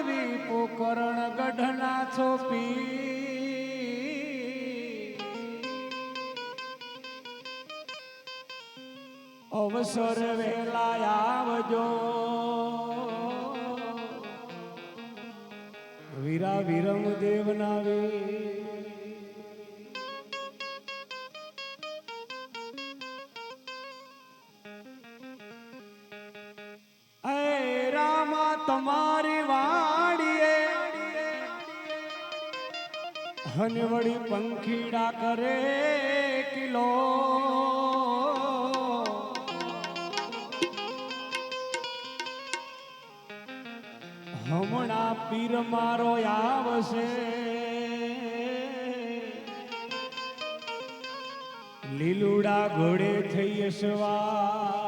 દેવી પોકરણ ગઢના છોપી અવસર વેલા આવજો વીરા વિરમ દેવના રામા તમારી વાડીએ હનવડી પંખીડા કરે કિલો હમણાં પીર મારો આવશે લીલુડા ઘોડે થઈ સવા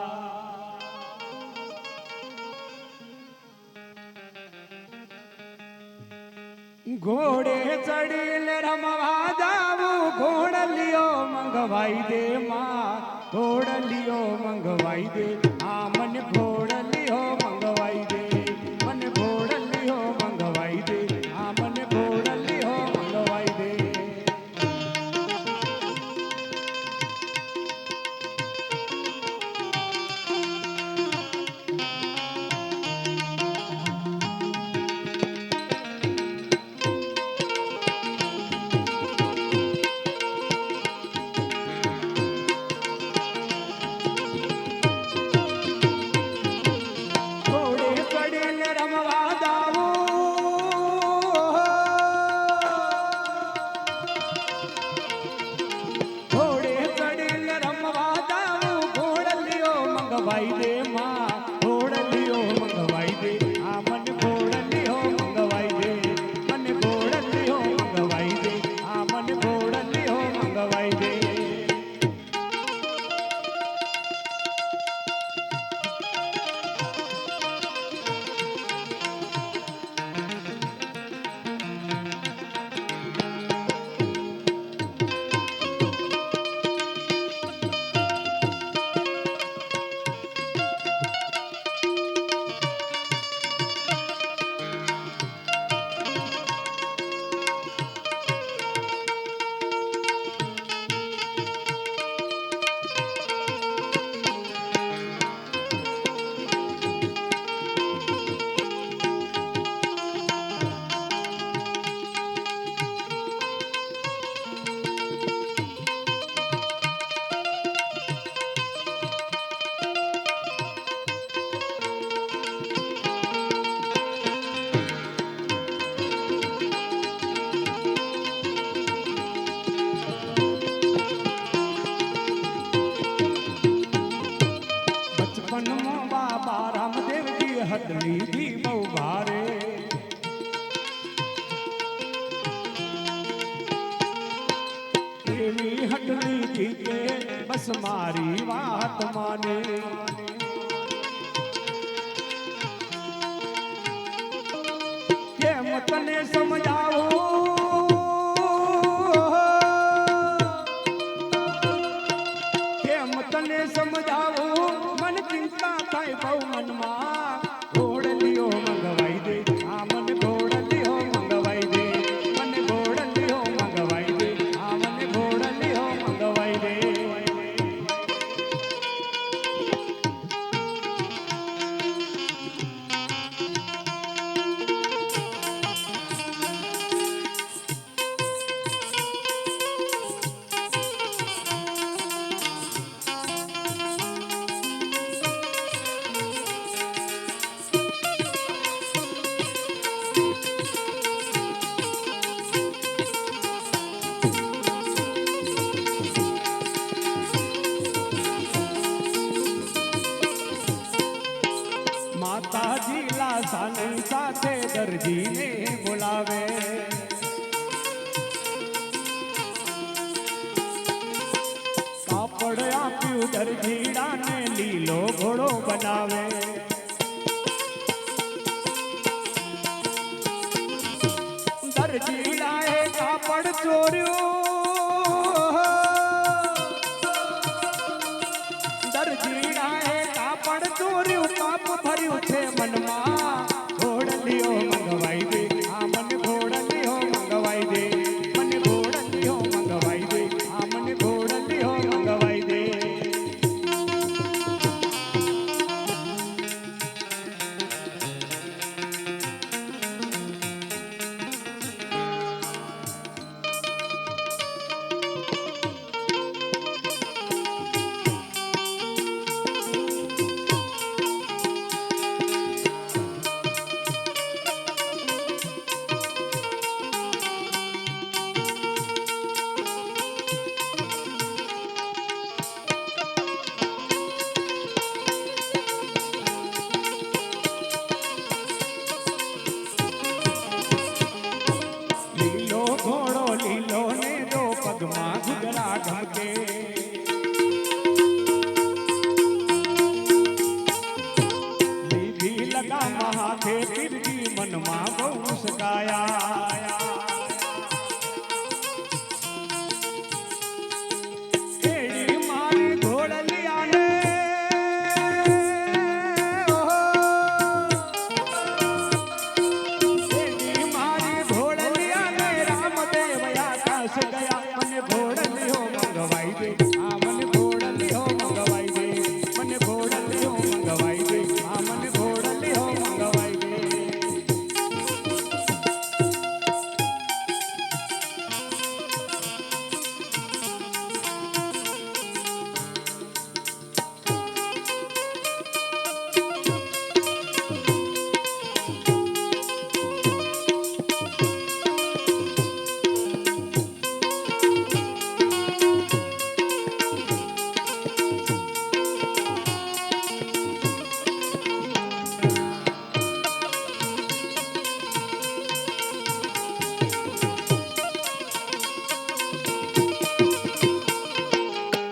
ઘોડે ચડીને રમવા જાવું ઘોડલિયો મંગવાઈ દે માં ઘોડલિયો મંગવાઈ દે આ મને ઘોડલિયો મંગવાઈ દે મને ઘોડલિયો મંગવાઈ દે આ મને ઘોડલિયો મંગવાઈ દે મંગવાઈ દે માં ઘોડલિયો મંગવાઈ દે આ મને ઘોડલિયો મંગવાઈ દે મને ઘોડલિયો મંગવાઈ દે આ મને ઘોડલિયો મંગવાઈ દે બાબા રામદેવજી હદલી દી બહુ ભારે એવી હદલી દી કે બસ મારી વાત માને કેમ તને સમજાવું કેમ તને સમજાવું મન ચિંતા થાય બહુ મનમાં ઘોડલિયો મંગવાઈ દે આ મને ઘોડલિયો મંગવાઈ દે મને ઘોડલિયો મંગવાઈ દે આ મને ઘોડલિયો મંગવાઈ દે માતાજી લાસાની સાથે દરજીને બોલાવે કાપડ આપ્યું દરજીડાને લીલો ઘોડો બનાવે દરજીડાએ કાપડ ચોર્યું દરજીડાએ કાપડ ચોર્યું પાપ ભર્યું છે મનમાં ઘોડલિયો મંગવાઈ હાથે પીરજી મનમાં બહુ સકાયા એડી મારી ઘોડલિયાને ઓહો એડી મારી ઘોડલિયાને રામદેવ આકાશ ગયા મને ઘોડલિયો મંગવાઈ દે આ મને ઘોડલિયો મંગવાઈ દે મને ઘોડલિયો મંગવાઈ દે આ મને ઘોડલિયો મંગવાઈ દે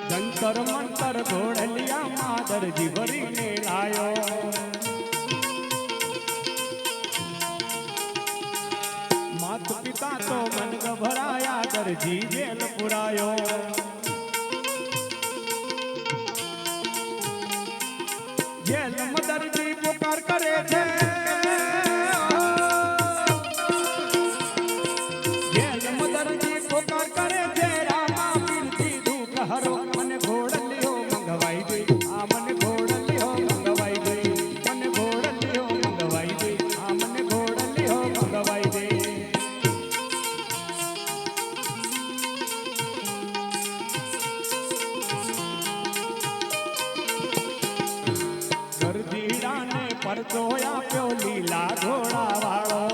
જંતર મંતર ઘોડલિયા માદરજી ભરીને લાયો માત પિતા તો મન ગભરાયા દરજી જેલ પુરાયો જેલ મદરજી પુકાર કરે છે જેલ મદરજી પુકાર કરે છે રામા પીરથી દુઃખ હરો મને ઘોડલિયો મંગવાઈ દે આ મને ઘોડલિયો મંગવાઈ દે મને ઘોડલિયો મંગવાઈ દે આ મને ઘોડલિયો મંગવાઈ દે ગરજીડાને પરચો આપ્યો લીલા ઘોડા વાળો